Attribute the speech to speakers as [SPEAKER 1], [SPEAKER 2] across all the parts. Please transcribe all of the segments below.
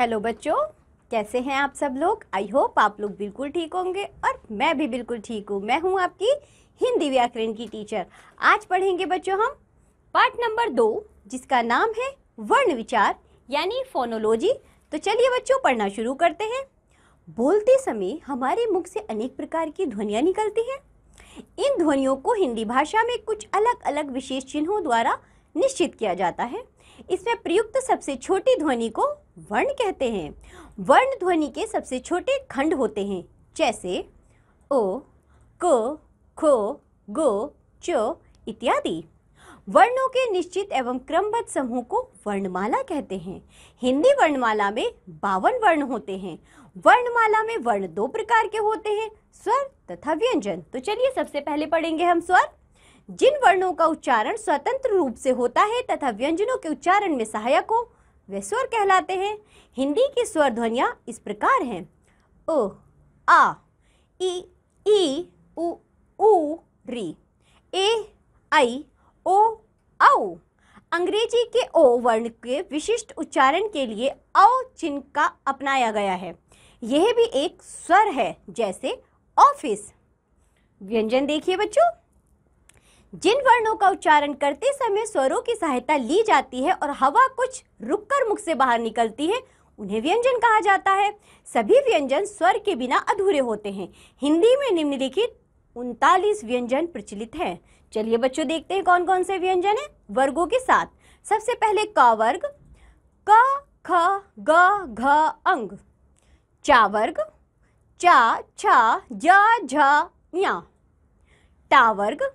[SPEAKER 1] Hello बच्चों, कैसे हैं आप सब लोग। आई होप आप लोग बिल्कुल ठीक होंगे और मैं भी बिल्कुल ठीक हूँ। मैं हूँ आपकी हिंदी व्याकरण की टीचर। आज पढ़ेंगे बच्चों हम पार्ट नंबर 2 जिसका नाम है वर्ण विचार यानी फोनोलॉजी। तो चलिए बच्चों पढ़ना शुरू करते हैं। बोलते समय हमारे मुख से अनेक प्रकार की ध्वनियाँ निकलती हैं। इन ध्वनियों को हिंदी भाषा में कुछ अलग अलग विशेष चिन्हों द्वारा निश्चित किया जाता है। इसमें प्रयुक्त सबसे छोटी ध्वनि को वर्ण कहते हैं। वर्ण ध्वनि के सबसे छोटे खंड होते हैं, जैसे ओ, क, खो, गो, चो इत्यादि। वर्णों के निश्चित एवं क्रमबद्ध समूह को वर्णमाला कहते हैं। हिंदी वर्णमाला में 52 वर्ण होते हैं। वर्णमाला में वर्ण 2 प्रकार के होते हैं, स्वर तथा व्यंजन। तो चलिए सबसे पहले पढ़ेंगे हम स्वर। जिन वर्णों का उच्चारण स्वतंत्र रूप से होता है तथा व्यंजनों के उच्चारण में सहायक हो वे स्वर कहलाते हैं। हिंदी की स्वर ध्वनियाँ इस प्रकार हैं: ओ, आ, ई, उ, री, ए, आई, ओ, औ। अंग्रेजी के ओ वर्ण के विशिष्ट उच्चारण के लिए औ चिन्ह का अपनाया गया है। यह भी एक स्वर है, जैसे ऑफिस। व्यंजन देखिए बच्चों, जिन वर्णों का उच्चारण करते समय स्वरों की सहायता ली जाती है और हवा कुछ रुककर मुख से बाहर निकलती है उन्हें व्यंजन कहा जाता है। सभी व्यंजन स्वर के बिना अधूरे होते हैं। हिंदी में निम्नलिखित 39 व्यंजन प्रचलित हैं। चलिए बच्चों देखते हैं कौन कौन से व्यंजन हैं वर्गों के साथ। सबसे पहले क वर्ग, क, ख, ग, घ, अंग। चा वर्ग, चा, छा, जा, झा, ञा। टा वर्ग,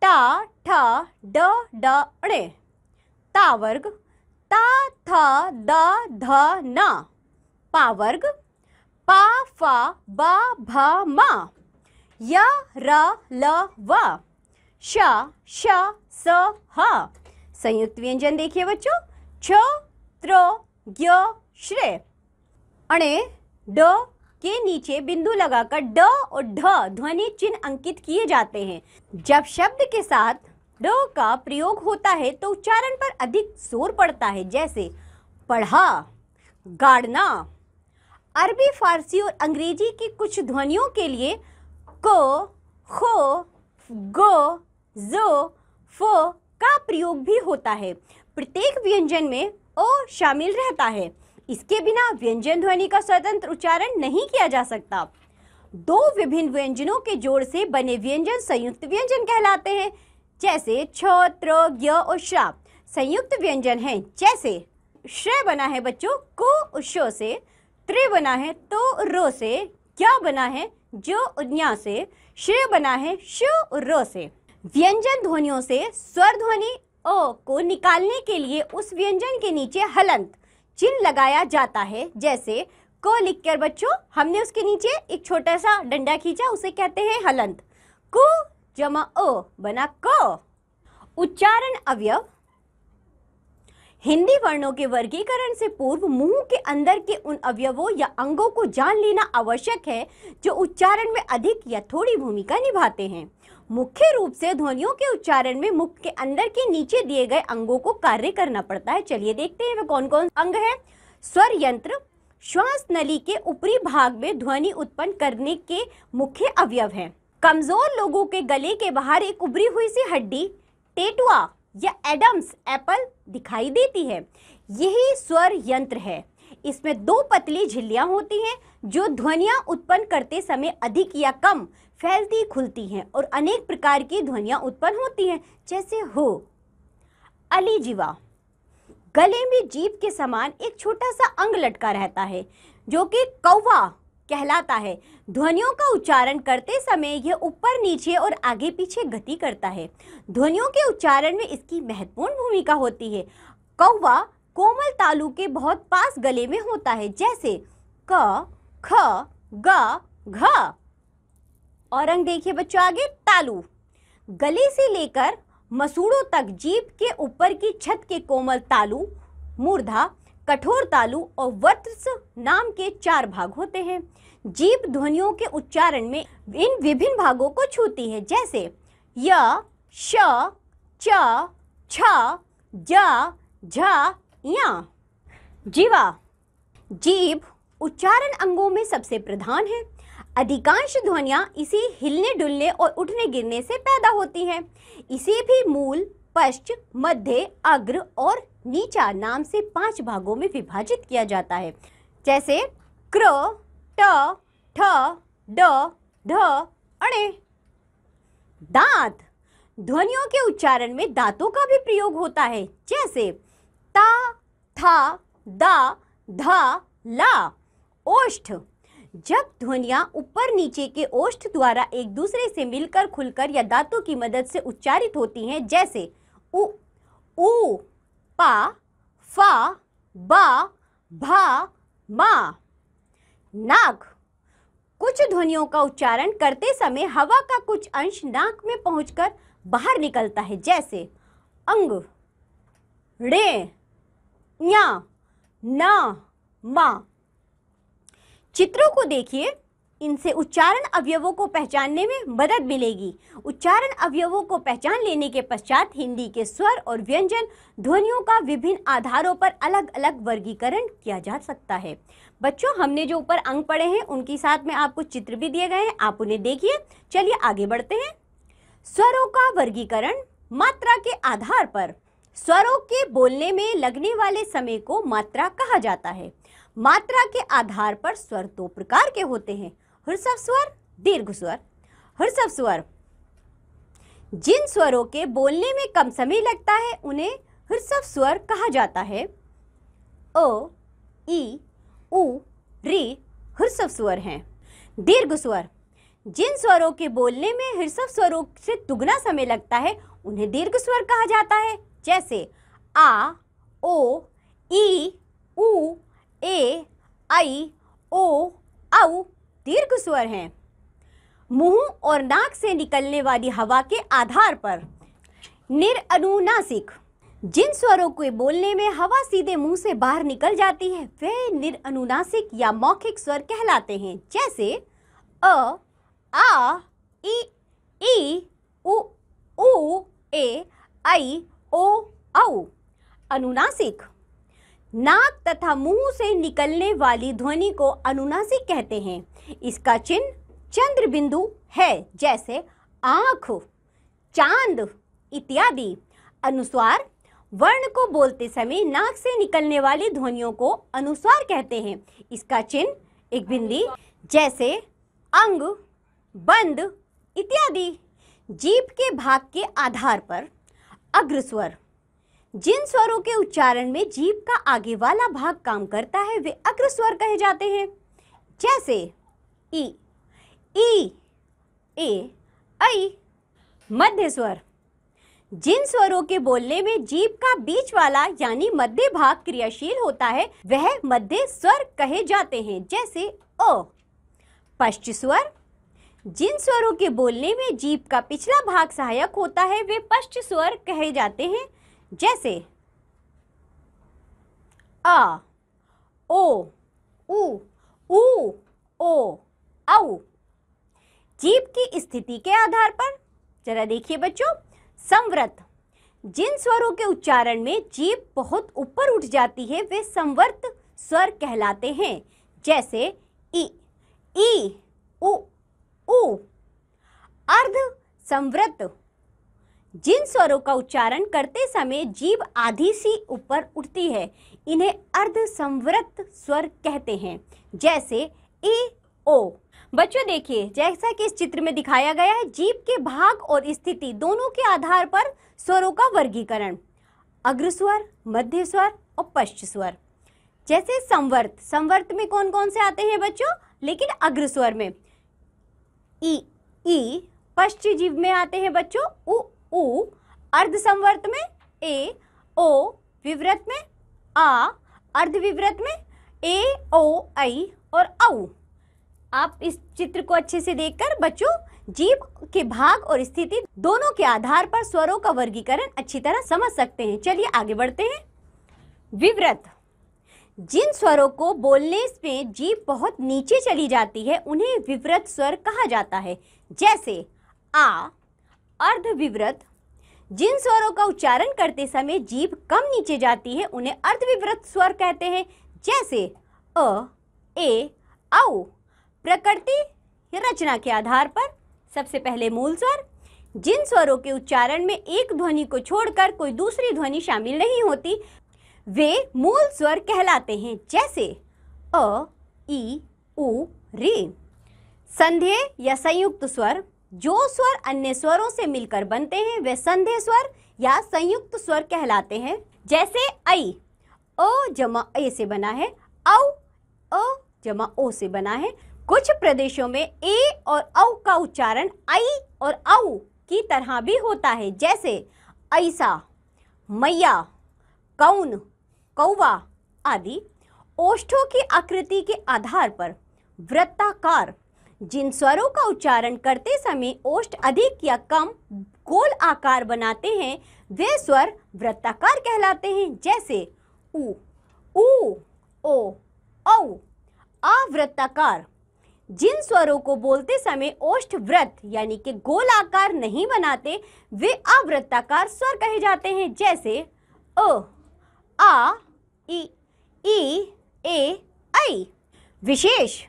[SPEAKER 1] टा, ठा, ड, णे। ता वर्ग, ता, था, दा, ध, ना। पा वर्ग, पा, फा, बा, भा, मा। या, र, ल, व। शा, श, स, ह। संयुक्त व्यंजन देखिए बच्चों, छ, त्र, ज्ञ, श्रे। अणे, ड के नीचे बिंदु लगाकर ड और ढ ध्वनि चिन्ह अंकित किए जाते हैं। जब शब्द के साथ ड का प्रयोग होता है तो उच्चारण पर अधिक जोर पड़ता है, जैसे पढ़ा, गाड़ना। अरबी, फारसी और अंग्रेजी की कुछ ध्वनियों के लिए को, खो, गो, जो, फो का प्रयोग भी होता है। प्रत्येक व्यंजन में ओ शामिल रहता है। इसके बिना व्यंजन ध्वनि का स्वतंत्र उच्चारण नहीं किया जा सकता। 2 विभिन्न व्यंजनों के जोड़ से बने व्यंजन संयुक्त व्यंजन कहलाते हैं, जैसे छ, त्र, ज्ञ और श्रा। संयुक्त व्यंजन हैं, जैसे श्रे बना है बच्चों को और शो से, त्रे बना है तो रो से, ज्ञ बना है जो और ञा से, श्रे बना है शो और रो से। व्यंजन ध्वनियों से स्वर ध्वनि ओ को निकालने के लिए उस व्यंजन के नीचे हलंत चिन्ह लगाया जाता है। जैसे को लिखकर बच्चों हमने उसके नीचे एक छोटा सा डंडा खींचा, उसे कहते हैं हलंत। कु जमा ओ बना क। उच्चारण अवयव। हिंदी वर्णों के वर्गीकरण से पूर्व मुंह के अंदर के उन अवयवों या अंगों को जान लेना आवश्यक है जो उच्चारण में अधिक या थोड़ी भूमिका निभाते हैं। मुख्य रूप से ध्वनियों के उच्चारण में मुख के अंदर के नीचे दिए गए अंगों को कार्य करना पड़ता है। चलिए देखते हैं वे कौन कौन अंग हैं। स्वर यंत्र श्वास नली के ऊपरी भाग में ध्वनि उत्पन्न करने के मुख्य अवयव हैं। कमजोर लोगों के गले के बाहर एक उभरी हुई सी हड्डी टेटुआ या एडम्स एप्पल दिखाई देती है। यही स्वर यंत्र है। इसमें 2 पतली झिल्लियां होती हैं जो ध्वनियां उत्पन्न करते समय अधिक या कम फैलती खुलती हैं और अनेक प्रकार की ध्वनियां उत्पन्न होती हैं, जैसे हो। अलीजीवा, गले में जीभ के समान एक छोटा सा अंग लटका रहता है जो कि कौवा कहलाता है। ध्वनियों का उच्चारण करते समय यह ऊपर नीचे और आगे पीछे गति करता है। ध्वनियों के उच्चारण में इसकी महत्वपूर्ण भूमिका होती है। कौवा कोमल तालु के बहुत पास गले में होता है, जैसे क, ख, ग, घ। और अंग देखिए बच्चों आगे तालु, गले से लेकर मसूड़ों तक जीभ के ऊपर की छत के कोमल तालु, मूर्धा, कठोर तालु और वत्स नाम के 4 भाग होते हैं। जीभ ध्वनियों के उच्चारण में इन विभिन्न भागों को छूती है, जैसे य, श, च, छ, ज, झ, ञ। जीवा, जीभ उच्चारण अंगों में सबसे प्रधान है। अधिकांश ध्वनियां इसी हिलने डुलने और उठने गिरने से पैदा होती हैं। इसे भी मूल, पश्च, मध्य, अग्र और नीचा नाम से 5 भागों में विभाजित किया जाता है, जैसे क्र, ट, ठ, ड, ढ, अणे। दांत, ध्वनियों के उच्चारण में दांतों का भी प्रयोग होता है, जैसे ता, था, दा, धा, ला। ओष्ठ, जब ध्वनियां ऊपर नीचे के ओष्ठ द्वारा एक दूसरे से मिलकर, खुलकर या दांतों की मदद से उच्चारित होती हैं, जैसे उ, ऊ, पा, फा, बा, भा, मा। नाक, कुछ ध्वनियों का उच्चारण करते समय हवा का कुछ अंश नाक में पहुंचकर बाहर निकलता है, जैसे अंग, णे, ञा, ना, मा। चित्रों को देखिए, इनसे उच्चारण अवयवों को पहचानने में मदद मिलेगी। उच्चारण अवयवों को पहचान लेने के पश्चात हिंदी के स्वर और व्यंजन ध्वनियों का विभिन्न आधारों पर अलग अलग वर्गीकरण किया जा सकता है। बच्चों, हमने जो ऊपर अंक पढ़े हैं उनके साथ में आपको चित्र भी दिए गए हैं, आप उन्हें देखिए। चलिए आगे बढ़ते हैं। स्वरों का वर्गीकरण मात्रा के आधार पर। स्वरों के बोलने में लगने वाले समय को मात्रा कहा जाता है। मात्रा के आधार पर स्वर 2 प्रकार के होते हैं, ह्रस्व स्वर, दीर्घ स्वर। ह्रस्व स्वर, जिन स्वरों के बोलने में कम समय लगता है उन्हें ह्रस्व स्वर कहा जाता है। अ, ई, उ, री ह्रस्व स्वर हैं। दीर्घ स्वर, जिन स्वरों के बोलने में ह्रस्व स्वरों से दुगना समय लगता है उन्हें दीर्घ स्वर कहा जाता है, जैसे आ, ओ, ई, उ, ए, आई, ओ, औ दीर्घ स्वर हैं। मुंह और नाक से निकलने वाली हवा के आधार पर। निरअनुनासिक, जिन स्वरों के बोलने में हवा सीधे मुंह से बाहर निकल जाती है वे निरअनुनासिक या मौखिक स्वर कहलाते हैं, जैसे अ, आ, ई, उ, ए, आई, ओ, औ। अनुनासिक, नाक तथा मुंह से निकलने वाली ध्वनि को अनुनासिक कहते हैं। इसका चिन्ह चंद्र बिंदु है, जैसे आँख, चांद इत्यादि। अनुस्वार, वर्ण को बोलते समय नाक से निकलने वाली ध्वनियों को अनुस्वार कहते हैं। इसका चिन्ह एक बिंदी, जैसे अंग, बंद इत्यादि। जीभ के भाग के आधार पर। अग्रस्वर, जिन स्वरों के उच्चारण में जीभ का आगे वाला भाग काम करता है वे अग्रस्वर कहे जाते हैं, जैसे ई, ए, ऐ। मध्य स्वर, जिन स्वरों के बोलने में जीभ का बीच वाला यानी मध्य भाग क्रियाशील होता है वह मध्य स्वर कहे जाते हैं, जैसे अ। पश्च स्वर, जिन स्वरों के बोलने में जीभ का पिछला भाग सहायक होता है वे पश्च स्वर कहे जाते हैं, जैसे आ, ओ, उ, ओ, औ। जीभ की स्थिति के आधार पर जरा देखिए बच्चों। संवृत, जिन स्वरों के उच्चारण में जीभ बहुत ऊपर उठ जाती है वे संवर्त स्वर कहलाते हैं, जैसे ई, उ। अर्ध संवृत, जिन स्वरों का उच्चारण करते समय जीभ आधी सी ऊपर उठती है इन्हें अर्ध संवृत स्वर कहते हैं, जैसे ए, ओ। बच्चों देखिए, जैसा कि इस चित्र में दिखाया गया है, जीभ के भाग और स्थिति दोनों के आधार पर स्वरों का वर्गीकरण। अग्रस्वर, मध्य स्वर और पश्च स्वर। जैसे संवर्त में कौन कौन से आते हैं बच्चों, लेकिन अग्रस्वर में ई, पश्च जीभ में आते हैं बच्चों उ। अर्ध संवर्त में ए, ओ। विवृत में आ। अर्ध विवृत में ए, ओ, ऐ और औ। आप इस चित्र को अच्छे से देखकर बच्चों जीभ के भाग और स्थिति दोनों के आधार पर स्वरों का वर्गीकरण अच्छी तरह समझ सकते हैं। चलिए आगे बढ़ते हैं। विवृत, जिन स्वरों को बोलने में जीभ बहुत नीचे चली जाती है उन्हें विवृत स्वर कहा जाता है, जैसे आ। अर्ध विवृत, जिन स्वरों का उच्चारण करते समय जीभ कम नीचे जाती है उन्हें अर्धविवृत स्वर कहते हैं, जैसे अ, ए, औ। प्रकृति रचना के आधार पर सबसे पहले मूल स्वर। जिन स्वरों के उच्चारण में एक ध्वनि को छोड़कर कोई दूसरी ध्वनि शामिल नहीं होती वे मूल स्वर कहलाते हैं, जैसे अ, ई, उ, री। संधेय या संयुक्त स्वर। जो स्वर अन्य स्वरों से मिलकर बनते हैं वे संधेय स्वर या संयुक्त स्वर कहलाते हैं, जैसे ऐ, अ जमा ए से बना है, औ, अ जमा ओ से बना है। कुछ प्रदेशों में ए और औ का उच्चारण ऐ और औ की तरह भी होता है, जैसे ऐसा, मैया, कौन, कौवा आदि। ओष्ठों की आकृति के आधार पर वृत्ताकार। जिन स्वरों का उच्चारण करते समय ओष्ठ अधिक या कम गोल आकार बनाते हैं वे स्वर वृत्ताकार कहलाते हैं, जैसे उ, ऊ, ओ, औ। अवृत्ताकार। जिन स्वरों को बोलते समय ओष्ठ वृत्त यानी कि गोल आकार नहीं बनाते वे अवृत्ताकार स्वर कहे जाते हैं, जैसे अ, आ, ई, ए, ऐ। विशेष।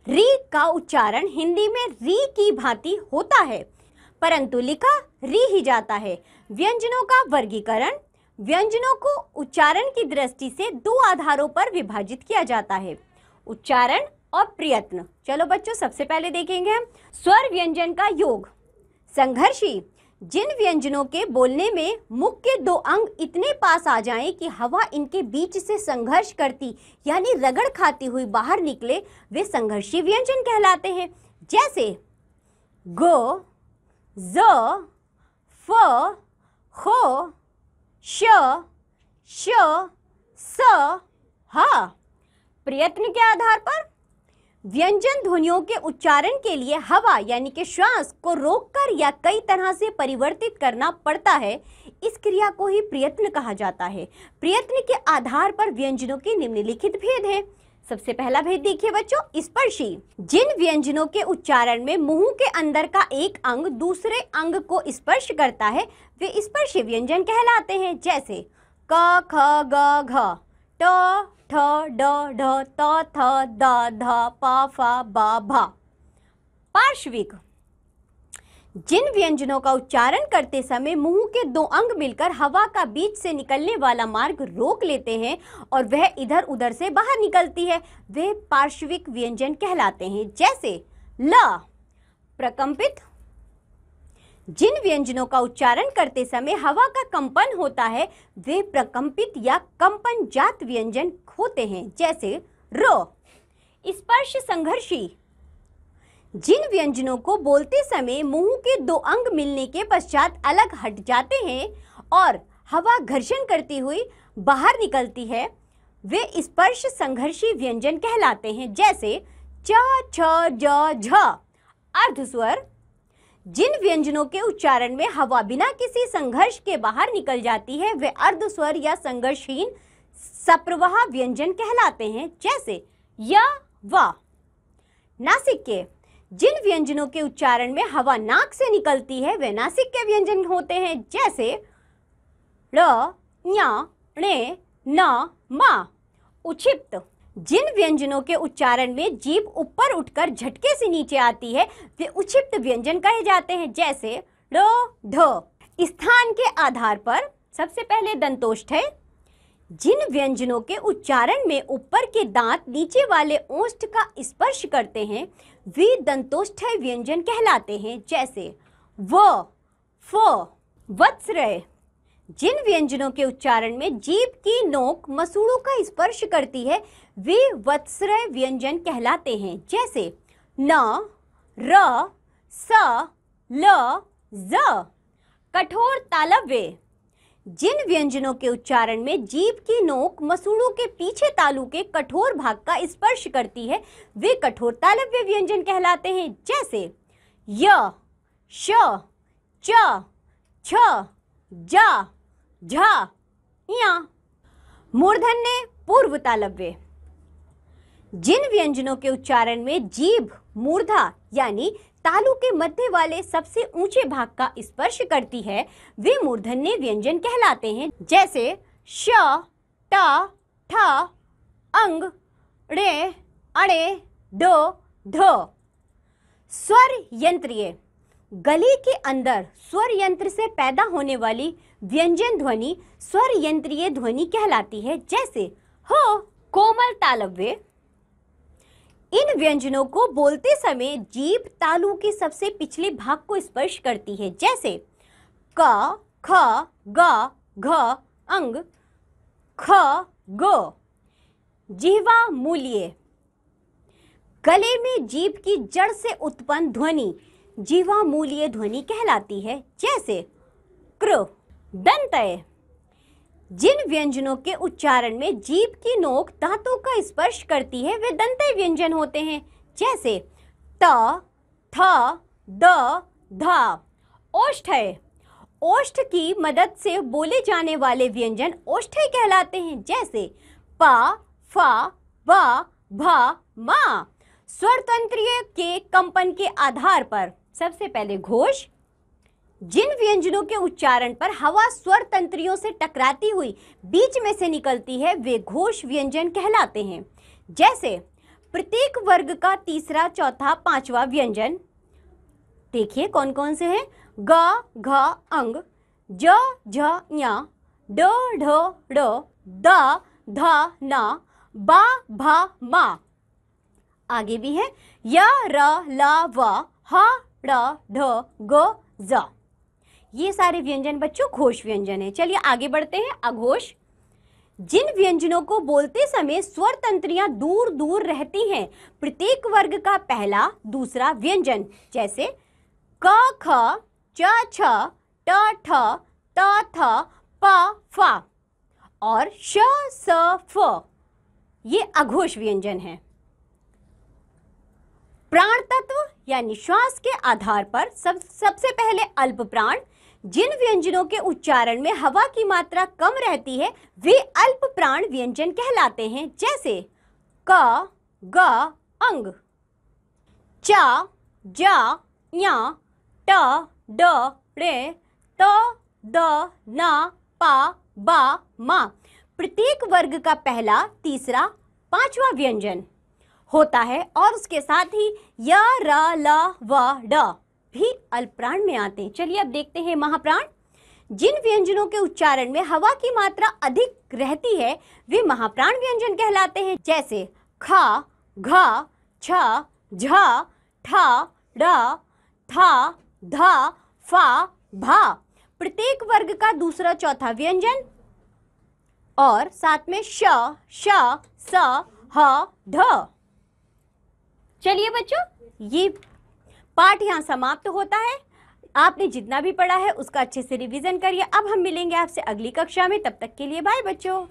[SPEAKER 1] री का उच्चारण हिंदी में री की भांति होता है परंतु लिखा री ही जाता है। व्यंजनों का वर्गीकरण। व्यंजनों को उच्चारण की दृष्टि से दो आधारों पर विभाजित किया जाता है, उच्चारण और प्रयत्न। चलो बच्चों, सबसे पहले देखेंगे हम स्वर व्यंजन का योग। संघर्षी। जिन व्यंजनों के बोलने में मुख के दो अंग इतने पास आ जाएं कि हवा इनके बीच से संघर्ष करती यानी रगड़ खाती हुई बाहर निकले वे संघर्षी व्यंजन कहलाते हैं, जैसे ग, ज, फ, ख, श, श, स, ह। प्रयत्न के आधार पर व्यंजन ध्वनियों के उच्चारण के लिए हवा यानी कि श्वास को रोककर या कई तरह से परिवर्तित करना पड़ता है। इस क्रिया को ही प्रयत्न कहा जाता है। प्रयत्न के आधार पर व्यंजनों के निम्नलिखित भेद हैं। सबसे पहला भेद देखिए बच्चों, स्पर्शी। जिन व्यंजनों के उच्चारण में मुंह के अंदर का एक अंग दूसरे अंग को स्पर्श करता है वे स्पर्शी व्यंजन कहलाते हैं, जैसे क, ख, ग, घ, ट, ठ, ड, ढ, त, थ, द, ध, प, फ, ब, भ। पार्श्विक। जिन व्यंजनों का उच्चारण करते समय मुंह के दो अंग मिलकर हवा का बीच से निकलने वाला मार्ग रोक लेते हैं और वह इधर उधर से बाहर निकलती है वे पार्श्विक व्यंजन कहलाते हैं, जैसे ल। प्रकंपित। जिन व्यंजनों का उच्चारण करते समय हवा का कंपन होता है वे प्रकंपित या कंपन जात व्यंजन होते हैं, जैसे र। स्पर्श संघर्षी। जिन व्यंजनों को बोलते समय मुंह के दो अंग मिलने के पश्चात अलग हट जाते हैं और हवा घर्षण करती हुई बाहर निकलती है वे स्पर्श संघर्षी व्यंजन कहलाते हैं, जैसे च, छ, ज, झ। अर्धस्वर। जिन व्यंजनों के उच्चारण में हवा बिना किसी संघर्ष के बाहर निकल जाती है वे अर्धस्वर या संघर्षहीन सप्रवाह व्यंजन कहलाते हैं, जैसे य, व। नासिक्य। जिन व्यंजनों के उच्चारण में हवा नाक से निकलती है वे नासिक्य व्यंजन होते हैं, जैसे ड़, ञ, णे, न, म। उक्षिप्त। जिन व्यंजनों के उच्चारण में जीभ ऊपर उठकर झटके से नीचे आती है वे उक्षिप्त व्यंजन कहे जाते हैं, जैसे ड़, ढ। स्थान के आधार पर सबसे पहले दंतोष्ठ है। जिन व्यंजनों के उच्चारण में ऊपर के दांत नीचे वाले ओष्ठ का स्पर्श करते हैं वे दंतोष्ठ्य व्यंजन कहलाते हैं, जैसे व, फ। वत्स्रय। जिन व्यंजनों के उच्चारण में जीभ की नोक मसूड़ों का स्पर्श करती है वे वत्स्रय व्यंजन कहलाते हैं, जैसे न, र, स, ल, ज। कठोर तालव्य। जिन व्यंजनों के उच्चारण में जीभ की नोक मसूड़ों के पीछे तालु के कठोर भाग का स्पर्श करती है वे कठोर तालव्य व्यंजन कहलाते हैं, जैसे य, श, च, छ, ज, झ, ञ। मूर्धन्य पूर्व तालव्य। जिन व्यंजनों के उच्चारण में जीभ मूर्धा यानी तालु के मध्य वाले सबसे ऊंचे भाग का स्पर्श करती है वे मूर्धन्य व्यंजन कहलाते हैं, जैसे श, ट, ठ, अंग, ड़े अड़े ड ढ। स्वर यंत्रीय, गले के अंदर स्वर यंत्र से पैदा होने वाली व्यंजन ध्वनि स्वर यंत्रीय ध्वनि कहलाती है। जैसे ह कोमल तालव्य। इन व्यंजनों को बोलते समय जीभ तालु के सबसे पिछले भाग को स्पर्श करती है। जैसे क ख ग घ अंग ख ग। जिह्वा मूल्य, गले में जीभ की जड़ से उत्पन्न ध्वनि जिह्वा मूल्य ध्वनि कहलाती है। जैसे कृ। दंतय, जिन व्यंजनों के उच्चारण में जीभ की नोक दांतों का स्पर्श करती है वे दंतय व्यंजन होते हैं। जैसे त थ द ध। ओष्ठ्य, ओष्ठ की मदद से बोले जाने वाले व्यंजन ओष्ठ्य कहलाते हैं। जैसे प फ ब भ म। स्वर तंत्रिय के कंपन के आधार पर सबसे पहले घोष, जिन व्यंजनों के उच्चारण पर हवा स्वर तंत्रियों से टकराती हुई बीच में से निकलती है वे घोष व्यंजन कहलाते हैं। जैसे प्रत्येक वर्ग का तीसरा चौथा पांचवा व्यंजन, देखिए कौन कौन से हैं। ग घ अंग ज झ ञ ड ढ ड़ द ध न ब भ म। आगे भी है य र ल व ह ड़ ढ ग ज। ये सारे व्यंजन बच्चों घोष व्यंजन है। चलिए आगे बढ़ते हैं। अघोष, जिन व्यंजनों को बोलते समय स्वर तंत्रियां दूर दूर रहती हैं प्रत्येक वर्ग का पहला दूसरा व्यंजन। जैसे क ख च छ ट ठ त थ प फ और श स फ, ये अघोष व्यंजन है। प्राण तत्व यानी श्वास के आधार पर सबसे पहले अल्प प्राण, जिन व्यंजनों के उच्चारण में हवा की मात्रा कम रहती है वे अल्प प्राण व्यंजन कहलाते हैं। जैसे क ग अंग च ज ञ ट ड ळे त द न प ब म। प्रत्येक वर्ग का पहला तीसरा पांचवा व्यंजन होता है और उसके साथ ही य र ल व ड भी अल्पप्राण में आते हैं। चलिए अब देखते हैं महाप्राण। जिन व्यंजनों के उच्चारण में हवा की मात्रा अधिक रहती है वे महाप्राण व्यंजन कहलाते हैं। जैसे ख घ छ झ ठ ड़ थ ध फ भ। प्रत्येक वर्ग का दूसरा चौथा व्यंजन और साथ में श श स ह ढ। चलिए बच्चों, ये पाठ यहाँ समाप्त होता है। आपने जितना भी पढ़ा है उसका अच्छे से रिवीजन करिए। अब हम मिलेंगे आपसे अगली कक्षा में, तब तक के लिए बाय बच्चों।